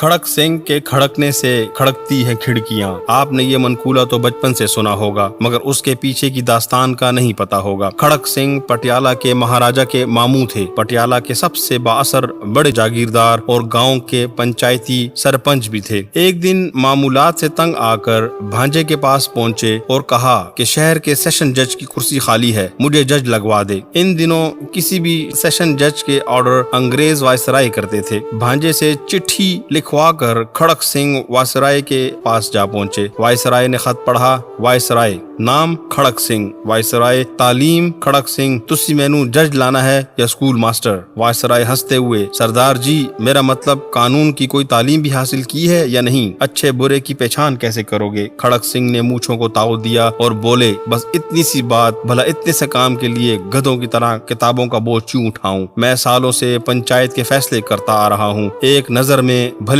खड़क सिंह के खड़कने से खड़कती हैं खिड़कियां। आपने ये मनकूला तो बचपन से सुना होगा, मगर उसके पीछे की दास्तान का नहीं पता होगा। खड़क सिंह पटियाला के महाराजा के मामू थे। पटियाला के सबसे बाअसर बड़े जागीरदार और गांव के पंचायती सरपंच भी थे। एक दिन मामूलात से तंग आकर भांजे के पास पहुंचे और कहा कि शहर के सेशन जज की कुर्सी खाली है, मुझे जज लगवा दे। इन दिनों किसी भी सेशन जज के ऑर्डर अंग्रेज वायसराय करते थे। भांजे से चिट्ठी लिखवा कर खड़क सिंह वायसराय के पास जा पहुंचे। वायसराय ने खत पढ़ा। वायसराय, नाम खड़क सिंह, वायसराय, तालीम खड़क सिंह, तुसी मैनू जज लाना है या स्कूल मास्टर? वायसराय हंसते हुए, सरदार जी, मेरा मतलब कानून की कोई तालीम भी हासिल की है या नहीं? अच्छे बुरे की पहचान कैसे करोगे? खड़क सिंह ने मूंछों को ताव दिया और बोले, बस इतनी सी बात, भला इतने से काम के लिए गधों की तरह किताबों का बोझ क्यों उठाऊं? मैं सालों से पंचायत के फैसले करता आ रहा हूँ। एक नजर में भले